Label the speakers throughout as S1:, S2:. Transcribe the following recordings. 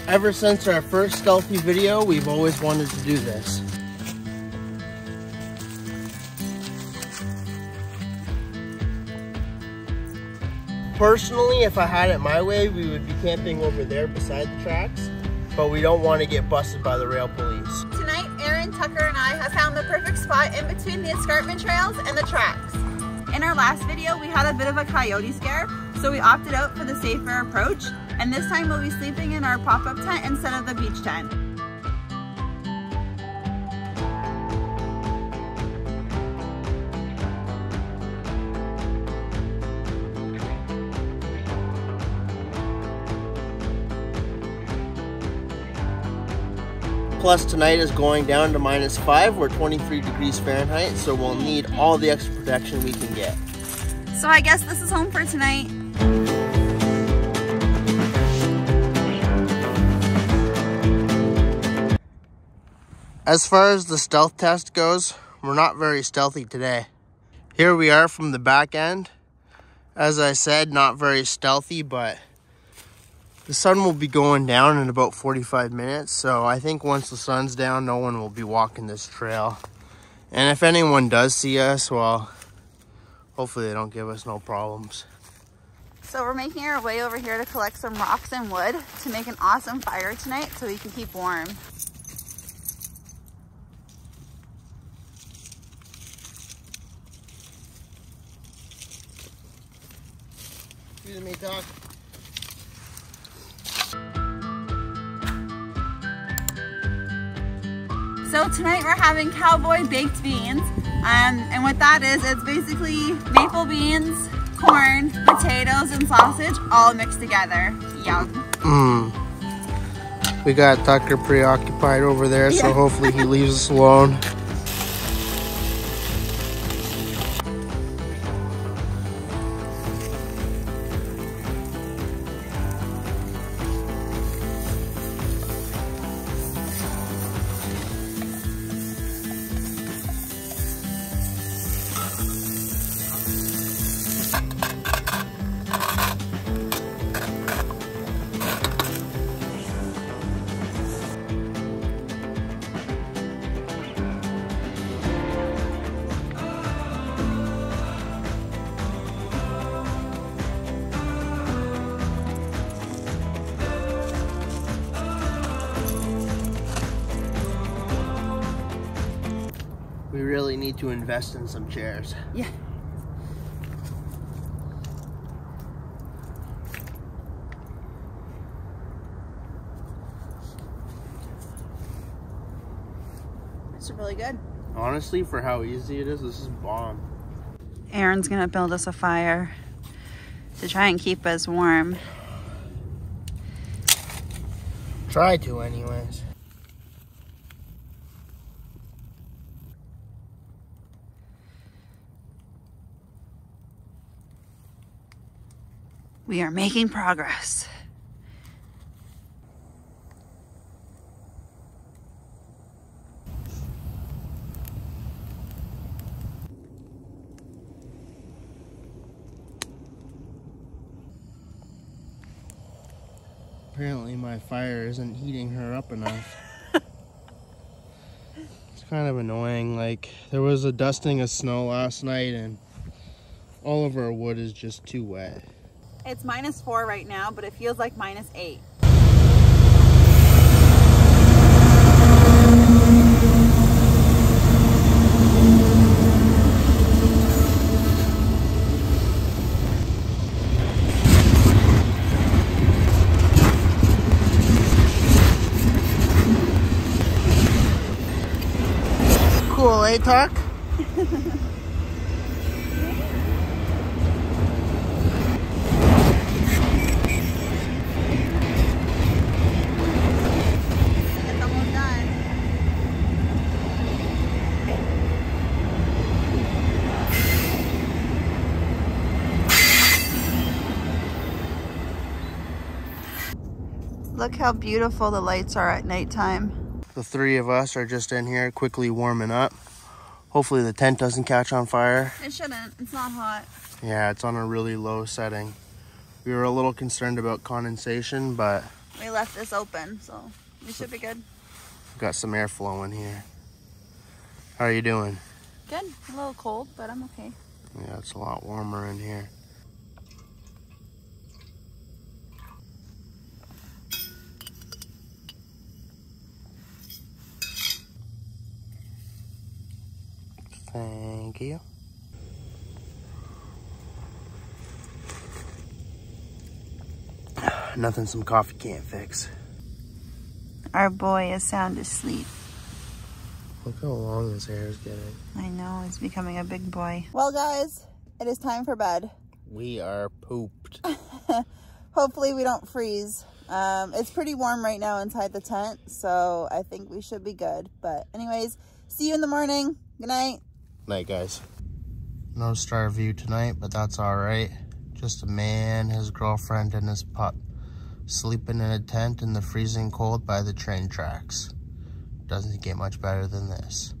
S1: Ever since our first stealthy video, we've always wanted to do this. Personally, if I had it my way, we would be camping over there beside the tracks, but we don't want to get busted by the rail police.
S2: Tonight, Aaron, Tucker, and I have found the perfect spot in between the escarpment trails and the tracks. In our last video, we had a bit of a coyote scare, so we opted out for the safer approach, and this time we'll be sleeping in our pop-up tent instead of the beach tent.
S1: Plus tonight is going down to -5. We're 23 degrees Fahrenheit, so we'll need all the extra protection we can get.
S2: So I guess this is home for tonight.
S1: As far as the stealth test goes, we're not very stealthy today. Here we are from the back end. As I said, not very stealthy, but the sun will be going down in about 45 minutes, so I think once the sun's down, no one will be walking this trail. And if anyone does see us, well, hopefully they don't give us no problems.
S2: So we're making our way over here to collect some rocks and wood to make an awesome fire tonight so we can keep warm.
S1: Excuse me, Doc.
S2: So tonight we're having cowboy baked beans, and what that is, it's basically maple beans, corn, potatoes, and sausage all mixed together. Yum.
S1: We got Tucker preoccupied over there, so hopefully he leaves us alone. We really need to invest in some chairs.
S2: Yeah. It's really good.
S1: Honestly, for how easy it is, this is bomb.
S2: Aaron's gonna build us a fire to try and keep us warm.
S1: Try to, anyways.
S2: We are making progress.
S1: Apparently my fire isn't heating her up enough. It's kind of annoying. Like, there was a dusting of snow last night and all of our wood is just too wet.
S2: It's -4 right now, but it feels like -8.
S1: Cool, eh, Tuck?
S2: Look how beautiful the lights are at nighttime.
S1: The three of us are just in here quickly warming up. Hopefully the tent doesn't catch on fire.
S2: It shouldn't. It's not hot.
S1: Yeah, it's on a really low setting. We were a little concerned about condensation, but
S2: We left this open, so we should be good.
S1: Got some air flowing here. How are you doing?
S2: Good. A little cold, but I'm okay.
S1: Yeah, it's a lot warmer in here. Thank you. Nothing some coffee can't fix.
S2: Our boy is sound asleep.
S1: Look how long his hair is getting.
S2: I know, he's becoming a big boy. Well, guys, it is time for bed.
S1: We are pooped.
S2: Hopefully we don't freeze. It's pretty warm right now inside the tent, so I think we should be good. But anyways, see you in the morning. Good night.
S1: Night, guys. No star view tonight, but that's all right. Just a man, his girlfriend, and his pup sleeping in a tent in the freezing cold by the train tracks. Doesn't get much better than this.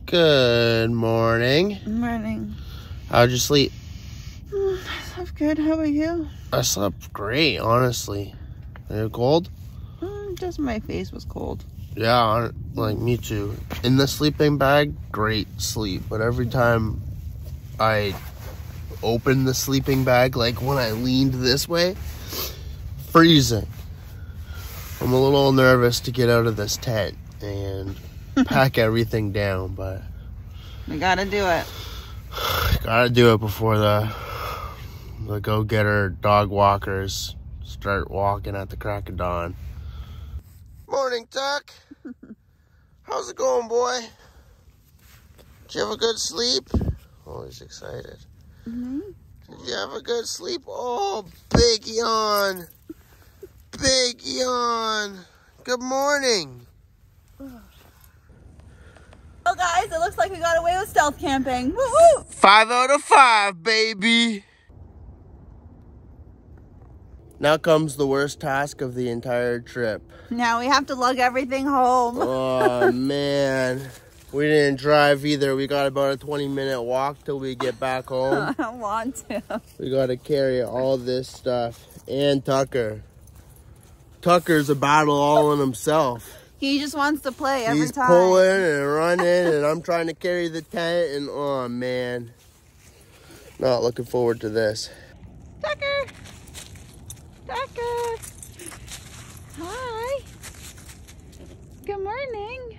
S1: Good morning.
S2: Morning.
S1: How'd you sleep?
S2: I slept good. How about you?
S1: I slept great, honestly. Are you cold?
S2: Just my face was cold.
S1: Yeah, like me too. In the sleeping bag, great sleep. But every time I opened the sleeping bag, like when I leaned this way, freezing. I'm a little nervous to get out of this tent and pack everything down, but
S2: We gotta do it.
S1: gotta do it before the go-getter dog walkers start walking at the crack of dawn. Morning, Tuck. How's it going, boy? Did you have a good sleep? Oh, he's excited. Did you have a good sleep? Oh, big yawn. Big yawn. Good morning.
S2: Well, guys, it looks like we got away with stealth camping. Woo-hoo!
S1: 5 out of 5, baby. Now comes the worst task of the entire trip.
S2: Now we have to lug everything home.
S1: Oh, man. We didn't drive either. We got about a 20-minute walk till we get back home.
S2: I don't want to.
S1: We got to carry all this stuff. And Tucker. Tucker's a battle all in himself.
S2: He just wants to play every
S1: He's
S2: time.
S1: pulling and running, and I'm trying to carry the tent, and oh, man. Not looking forward to this.
S2: Tucker! Tucker! Hi! Good morning!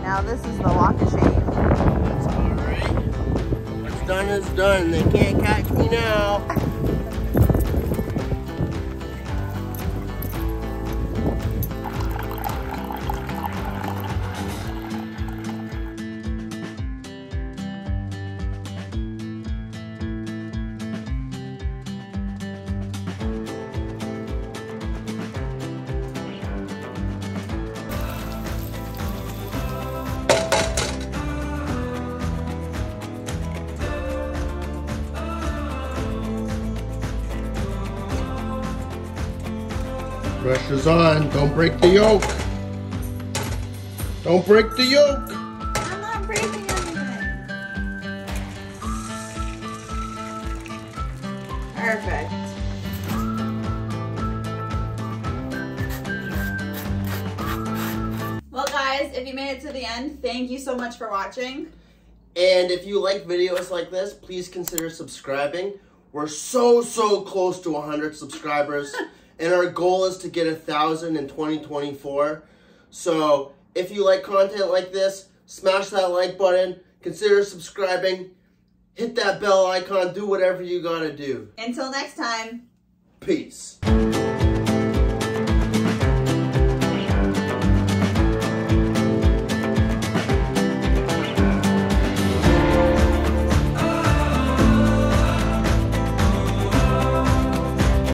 S2: Now this is the walk of shame.
S1: That's all right. What's done is done. They can't catch me now. Pressure's on. Don't break the yoke. Don't break the yoke.
S2: I'm not breaking anything. Perfect. Well, guys, if you made it to the end, thank you so much for watching.
S1: And if you like videos like this, please consider subscribing. We're so close to 100 subscribers. And our goal is to get 1,000 in 2024. So if you like content like this, smash that like button, consider subscribing, hit that bell icon, do whatever you gotta do.
S2: Until next time.
S1: Peace.